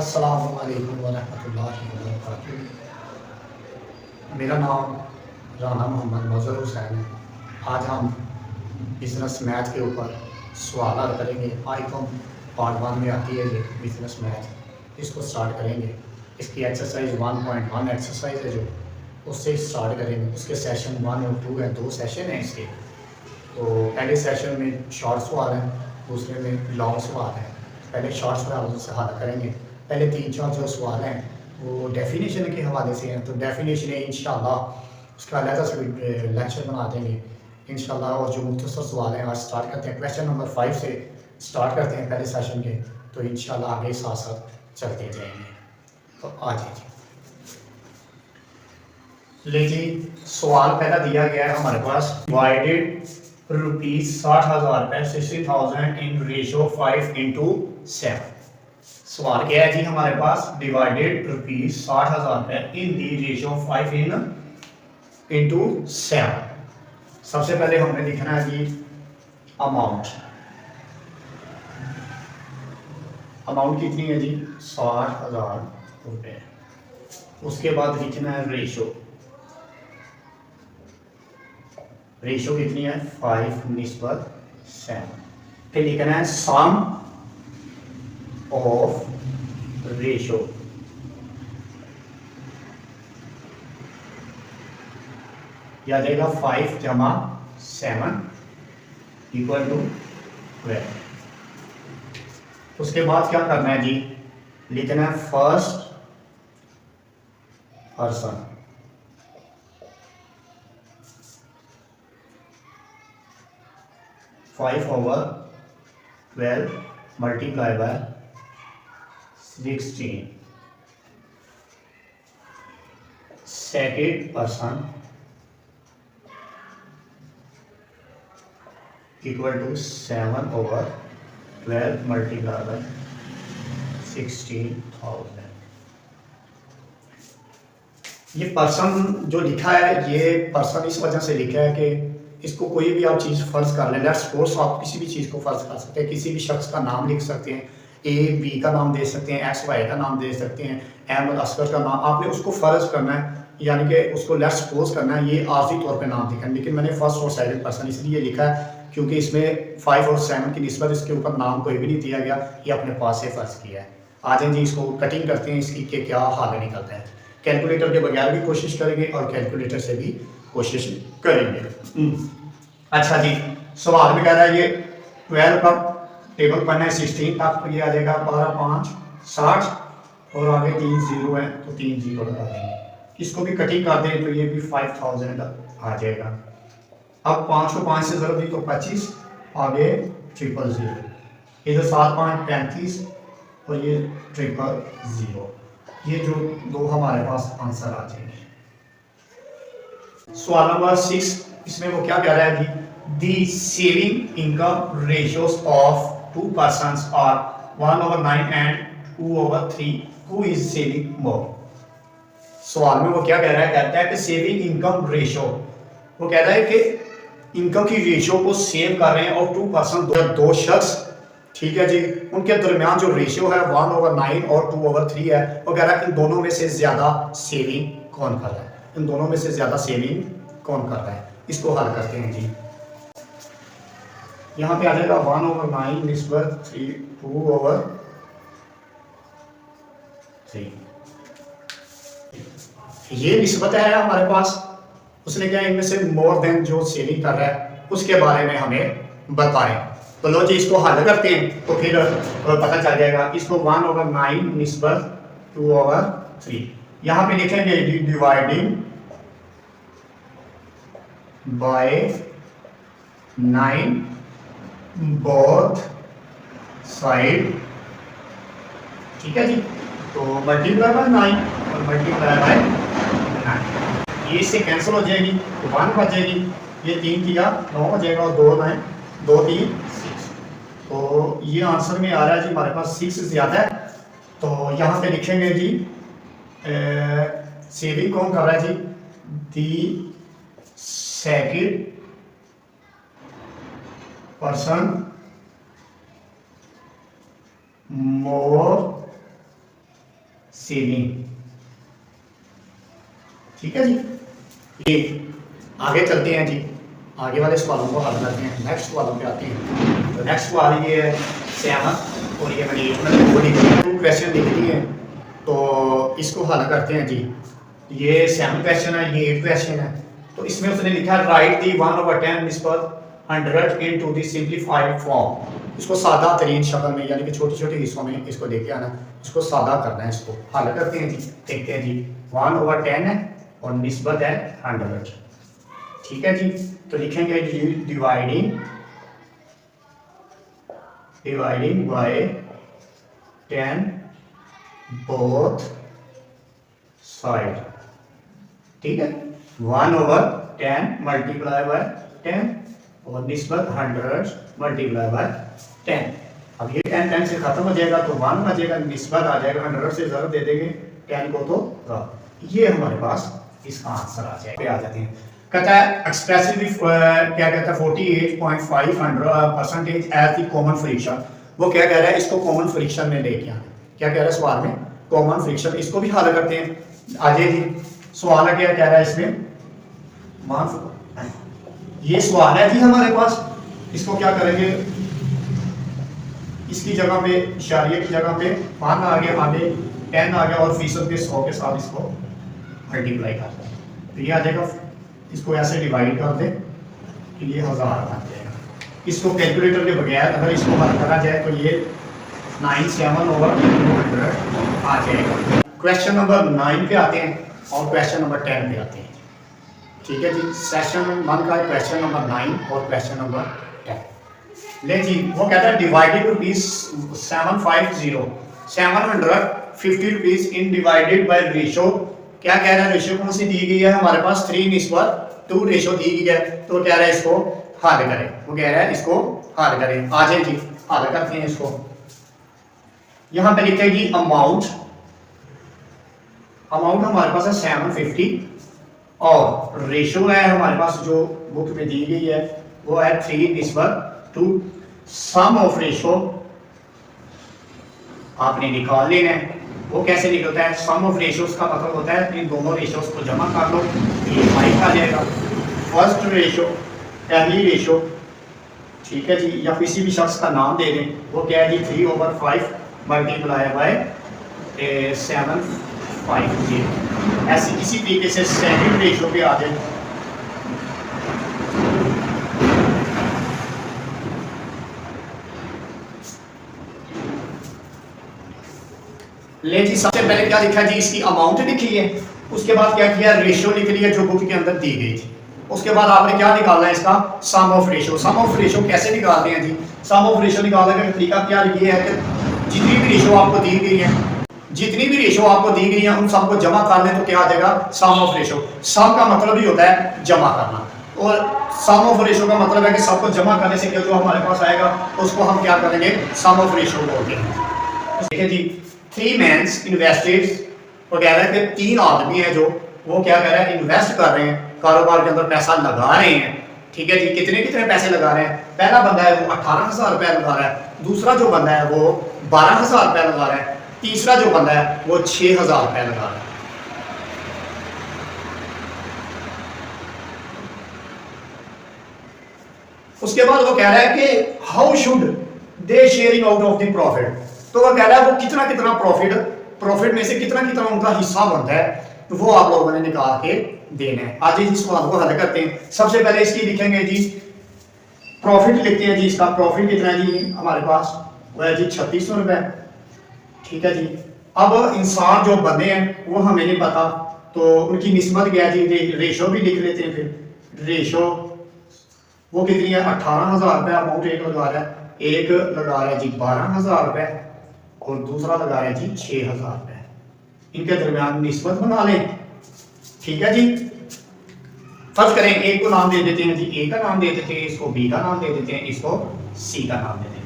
अस्सलामु अलैकुम वरहमतुल्लाहि वबरकातुहू। मेरा नाम राना मोहम्मद मज़हर हुसैन है। आज हम बिज़नेस मैथ के ऊपर सवाल हल करेंगे। आईकॉम पार्ट 1 में आती है ये बिज़नेस मैथ, इसको स्टार्ट करेंगे। इसकी एक्सरसाइज 1.1 एक्सरसाइज है जो, उससे स्टार्ट करेंगे। उसके सेशन 1 और 2 हैं, 2 सेशन हैं इसके। तो पहले सेशन में शॉर्ट सवाल हैं, दूसरे में लॉन्ग सवाल हैं। पहले शॉर्ट सवाल से हल करेंगे। पहले 3-4 जो सवाल हैं वो डेफिनेशन के हवाले से हैं, तो डेफिनेशन है इंशाल्लाह उसका अलग से लेक्चर बना देंगे इंशाल्लाह। और जो मुख्तसर सवाल हैं आज स्टार्ट करते हैं। क्वेश्चन नंबर 5 से स्टार्ट करते हैं पहले सेशन के, तो इंशाल्लाह आगे साथ साथ चलते जाएंगे। तो आ जाइए, लीजिए सवाल पहला दिया गया है हमारे पास। Divided ₹60,000 60,000 in ratio 5:7। सवाल क्या है जी हमारे पास? डिवाइडेड ₹60,000 इन दी रेशियो 5:7। सबसे पहले हमने लिखना है जी अमाउंट। अमाउंट कितनी है जी? ₹60,000। उसके बाद लिखना है रेशियो। रेशियो कितनी है? 5:7। फिर लिखना है सम ऑफ रेशियो। या देगा 5 जमा 7 इक्वल टू 12। उसके बाद क्या करना है जी? लिखना है first person. Five over 12 multiply by 16। Second person equal to 7 over 12 multiply by 16,000। ये पर्सन जो लिखा है, ये पर्सन इस वजह से लिखा है कि इसको कोई भी आप चीज़ फ़र्ज कर लें। लेट्स सपोज आप किसी भी चीज़ को फ़र्ज कर सकते हैं, किसी भी शख्स का नाम लिख सकते हैं, ए बी का नाम दे सकते हैं, एक्स वाई का नाम दे सकते हैं, अहमद असगर का नाम। आपने उसको फ़र्ज करना है, यानी कि उसको लेट्स सपोज करना है, ये आर्जी तौर पे नाम लिखा है। लेकिन मैंने फर्स्ट और सेकंड पर्सन इसलिए लिखा है क्योंकि इसमें 5 और 7 की निस्बत इसके ऊपर नाम कोई भी नहीं दिया गया, ये अपने पास से फ़र्ज किया है। आ जाए जी इसको कटिंग करते हैं, इसकी के क्या हाल निकलता है। कैलकुलेटर के बगैर भी कोशिश करेंगे और कैलकुलेटर से भी कोशिश करेंगे। अच्छा जी, सवाल में कह रहा है ये 12 का टेबल पढ़ना है 16 तक, तो ये आ जाएगा 12 5 60 और आगे 3 0 है तो 3 0 लगा देंगे। इसको भी कटिंग कर दें तो ये भी 5000 आ जाएगा। अब 5 को 5 से ज़रूर दी तो 25, आगे 000, इधर 7 5 35 और ये 000। ये जो दो हमारे पास आंसर आ जाएंगे। सवाल नंबर 6, इसमें वो क्या कह रहा है जी? The saving income ratios of 2 persons are 1/9 and 2/3, who is saving more? सवाल में वो क्या कह रहा है? कहता है कि सेविंग इनकम रेशियो, वो कह रहा है कि इनकम की रेशियो को सेव कर रहे हैं और 2 पर्सन, दो शख्स, ठीक है जी, उनके दरमियान जो रेशियो है 1/9 और 2/3 है। वो कह रहा है इन दोनों में से ज्यादा सेविंग कौन कर रहा है? इन दोनों में से ज्यादा सेविंग कौन कर रहा है? इसको हल करते हैं जी। यहाँ पे आ जाएगा 1/9 निस्बत 2/3। ये निस्बत है हमारे पास। उसने क्या इनमें से मोर देन जो सेविंग कर रहा है उसके बारे में हमें बताएं। तो लो जी इसको हल करते हैं तो फिर पता चल जाएगा। इसको 1/9 निस्बत 2/3 यहाँ पे लिखेंगे डिवाइडिंग बाय 9 बोथ साइड, ठीक है जी। तो मल्टीप्लाई बाय 9 और मल्टीप्लाई बाय 9, ये इससे कैंसिल हो जाएगी तो 1 बचेगी। ये 3 किया 9 बचेगा और 2 9 2 3 6। तो ये आंसर में आ रहा है जी हमारे पास 6 ज़्यादा है। तो यहाँ पे लिखेंगे जी सेविंग कौन कर रहा है जी? The second person more saving. ठीक है जी, ये आगे चलते हैं जी, आगे वाले सवालों को हल करते हैं, नेक्स्ट सवालों पे आते हैं। तो नेक्स्ट सवाल ये है 7 और ये मैंने 8 में 2 क्वेश्चन लिख दिए हैं, तो इसको हल करते हैं जी। ये 7 क्वेश्चन है, ये 8 क्वेश्चन है। तो इसमें उसने लिखा है राइट दी 1/10 निस्बत 100 इनटू द सिंपलीफाइड फॉर्म। इसको सादा तरीन शक्ल में यानी कि छोटे छोटे हिस्सों में इसको लेके आना, इसको सादा करना है, इसको हल करते हैं जी। देखते हैं जी, 1/10 है और निस्बत है 100। ठीक है जी, तो लिखेंगे डिवाइडिंग बाय 10 बोथ साइड। ठीक है, 1/10 मल्टीप्लाई बाय 10 और निस्बत 100 मल्टीप्लाई बाय 10। अब ये 10 से खत्म हो जाएगा तो 1 बचेगा, निस्बत आ जाएगा, 100 से ज़रूर दे देंगे 10 को तो ये हमारे पास इसका आंसर आ जाएगा। आ जाते हैं, कहता है एक्सप्रेसिव क्या कहता है 48.5% एज द कॉमन फ्रिक्शन। वो क्या कह रहा है, इसको कॉमन फ्रिक्शन में लेके आना। क्या कह रहा है सवाल में, कॉमन फ्रिक्शन। इसको भी हल करते हैं। आगे जी सवाल क्या कह रहा है इसमें, ये सवाल है जी हमारे पास। इसको क्या करेंगे, इसकी जगह पे इशारिये की जगह पे 1 आ गया, आगे 10 आ गया और फीसद के 100 के साथ इसको मल्टीप्लाई कर दें तो ये आ जाएगा। इसको ऐसे डिवाइड कर दें तो ये 1000 बन जाएगा। इसको कैलकुलेटर के बगैर अगर इसको हल करा जाए तो ये 97/200 आ जाएगा। क्वेश्चन नंबर 9 पे आते हैं और क्वेश्चन नंबर 10 पे आते हैं। ठीक है जी, सेशन 1 का क्वेश्चन नंबर 9 और क्वेश्चन नंबर 10। ले जी, वो कहता है divided rupees 750 750 rupees in divided by ratio. क्या कह रहा है, रेशो कौन सी दी गई है हमारे पास, 3:2 रेशो दी गई है। तो कह रहा है इसको हल करें, वो कह रहा है इसको हल करें। आ जाए जी, हल करते हैं इसको। यहां पे लिखते हैं जी अमाउंट हमारे पास है 750 और रेशो है हमारे पास जो बुक में दी गई है वो है 3:2। सम ऑफ रेशो आपने निकाल लेना है। वो कैसे निकलता है, सम ऑफ रेशियोज का मतलब होता है इन दोनों रेशियोज को जमा कर लो, ये 5 आ जाएगा। फर्स्ट रेशियो, पहली रेशियो, ठीक है जी, या किसी भी शख्स का नाम दे दें, वो क्या है जी 3/5 मल्टीप्लाई बाय 750। ऐसे इसी तरीके से सेकंड रेशियो पे आ जाए। ले जी, सबसे पहले क्या लिखा जी, इसकी अमाउंट लिखी है, उसके बाद क्या किया, रेशियो लिख लिया जो बुक के अंदर दी गई थी। उसके बाद आपने क्या निकालना है, इसका sum of ratio. Sum of ratio कैसे निकालते हैं जी, सम ऑफ रेशियो निकालने का तरीका क्या ये है कि जितनी भी रेशियो आपको दी गई है, जितनी भी रेशियो आपको दी गई है उन सबको जमा कर लें तो क्या आ जाएगा, सम ऑफ रेशियो। सम का मतलब ही होता है जमा करना, और सम ऑफ रेशियो का मतलब है कि सबको जमा करने से जो हमारे पास आएगा उसको हम क्या करेंगे, सम ऑफ रेशियो बोलते हैं। ठीक है जी, 3 men invested, वो कह रहा है कि 3 आदमी हैं जो वो क्या कर रहे हैं, इन्वेस्ट कर रहे हैं, कारोबार के अंदर पैसा लगा रहे हैं। ठीक है जी, कितने कितने पैसे लगा रहे हैं। पहला बंदा है वो 18,000 रुपया लगा रहा है, दूसरा जो बंदा है वो 12,000 रुपया लगा रहा है, तीसरा जो बंदा है वो 6,000 रुपया लगा रहा है। उसके बाद वो कह रहा है कि how should they sharing out of the profit. तो वो कह रहा है वो कितना कितना प्रॉफिट में से कितना कितना उनका हिस्सा बनता है, तो वो आप लोगों ने निकाल के देना है। आज इस सवाल को हल करते हैं। सबसे पहले इसकी लिखेंगे जी प्रॉफिट, लिखते हैं जी इसका प्रॉफिट कितना है जी हमारे पास, वो है जी 3600 रुपए। ठीक है जी, अब इंसान जो बंदे हैं वो हमें नहीं पता, तो उनकी निस्बत क्या है जी, रेशो भी लिख लेते हैं। फिर रेशो वो कितनी है, 18,000 रुपये अमाउंट एक लगा रहा है, एक लगा रहा है जी 12,000 रुपये और दूसरा लगा रहा है जी 6,000 रुपये। इनके दरमियान निस्बत बना लें। ठीक है जी, फर्ज करें एक को नाम दे देते हैं जी, ए का नाम दे देते हैं, इसको बी का नाम दे देते हैं, इसको सी का नाम दे देते हैं।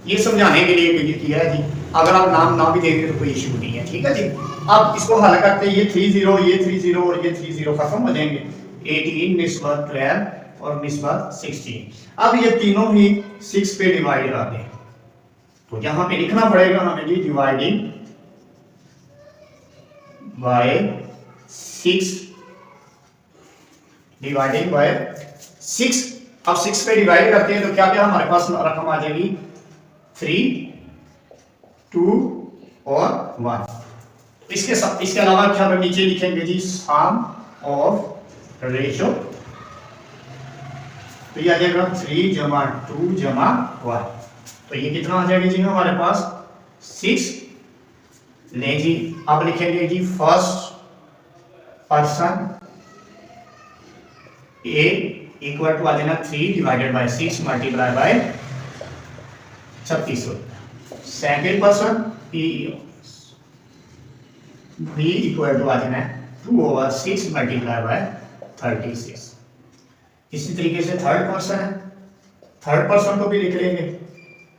ये समझाने के लिए किया है जी, अगर आप नाम ना भी देंगे तो कोई इशू नहीं है। ठीक है जी, अब इसको हल करते हैं, ये 30, ये 30 और ये 30 खत्म हो जाएंगे। 18 निस्बत 12 और निस्बत 16। अब ये तीनों ही 6 पे डिवाइड कर दें, तो यहाँ पे लिखना पड़ेगा हमें जी डिवाइडिंग बाय 6 डिवाइडिंग बाय 6। अब 6 पे डिवाइड करते हैं तो क्या क्या हमारे पास रकम आ जाएगी 3, 2 और 1। इसके अलावा क्या हम नीचे लिखेंगे जी सम ऑफ रेशो, तो ये आ जाएगा 3 जमा 2 जमा 1। तो ये कितना आ जाएगा जी हमारे पास 6। ले जी अब लिखेंगे जी first person A equal to आ जाना 3 divided by 6 multiply by 3600। Second person B equal to आ जाना 2/6 मल्टीप्लाई बाय 36। इसी तरीके से थर्ड पर्सन है, थर्ड पर्सन को भी लिख लेंगे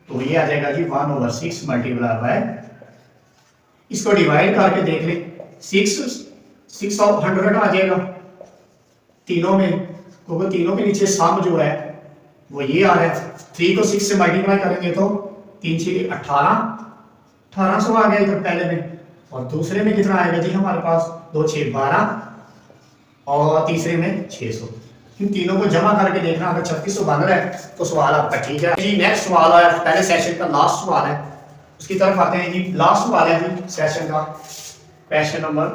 तो ये आ जाएगा जी 1/6 मल्टीप्लाई बाय, इसको डिवाइड करके देख ले 6 ऑफ 100 आ जाएगा तीनों में, क्योंकि तीनों के नीचे सम जो है वो ये आ रहा है। 3 को 6 से मल्टीप्लाई करेंगे तो 3 6 1800 आ गया इधर पहले में, और दूसरे में कितना आएगा जी हमारे पास 2 6 12 और तीसरे में 600। इन तीनों को जमा करके देखना, अगर 3600 बन रहा है तो सवाल आपका ठीक है जी। नेक्स्ट सवाल है पहले सेशन का लास्ट सवाल है, उसकी तरफ आते हैं जी। लास्ट सवाल है जी सेशन का, क्वेश्चन नंबर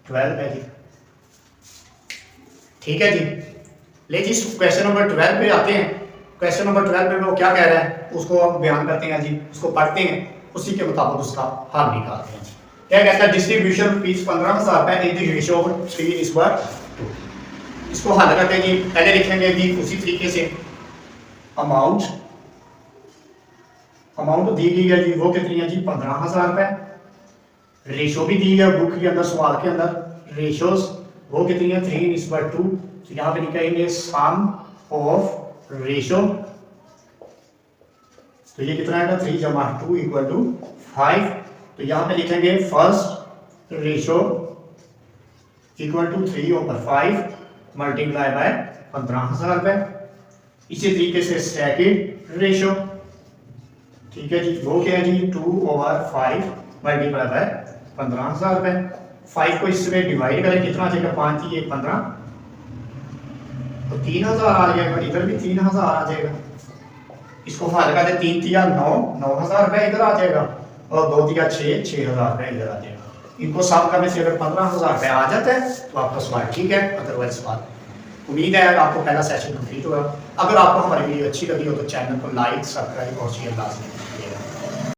12 है जी, ठीक है जी। ले जी क्वेश्चन नंबर 12 पे आते हैं। क्वेश्चन नंबर 12 पे वो क्या कह रहा है उसको हम बयान करते हैं जी, उसको पढ़ते हैं, उसी के मुताबिक उसका हल निकालते हैं। क्या कहता है डिस्ट्रीब्यूशन रुपीज 15,000 रुपए इन द रेशियो 3:2। इसको हल करते हैं जी। पहले लिखेंगे जी उसी तरीके से अमाउंट दी गई है जी, वो कितनी है जी 15,000 रुपए। रेशो भी दी है बुक के अंदर, सवाल के अंदर रेशोस वो कितनी है 3:2। तो यहाँ पे लिखेंगे सम ऑफ रेशो, तो ये कितना है 3 जमा 2 इक्वल टू 5। तो यहाँ पे लिखेंगे first ratio equal to 3/5 multiply by 15,000 रुपए। इसी तरीके से सेकंड रेशो, ठीक है जी, वो क्या है जी 2/5 मल्टीप्लाई बाय 15,000 रुपए। 5 को इसमें डिवाइड करें कितना आ जाएगा 5 3 15, तो 3,000 आ जाएगा, इधर भी 3,000 आ जाएगा। इसको हल करते 3 3 9 9,000 रुपए इधर आ जाएगा, और 2 3 6 6,000 रुपए इधर आ जाएगा। इनको सम करने से अगर 15,000 रुपए आ जाता है तो आपका सवाल ठीक है, अदरवाइज सवाल। उम्मीद है आपको पहला सेशन कंप्लीट हुआ। अगर आपको हमारी वीडियो अच्छी लगी हो तो चैनल को लाइक सब्सक्राइब और शेयर लाजमी कीजिएगा।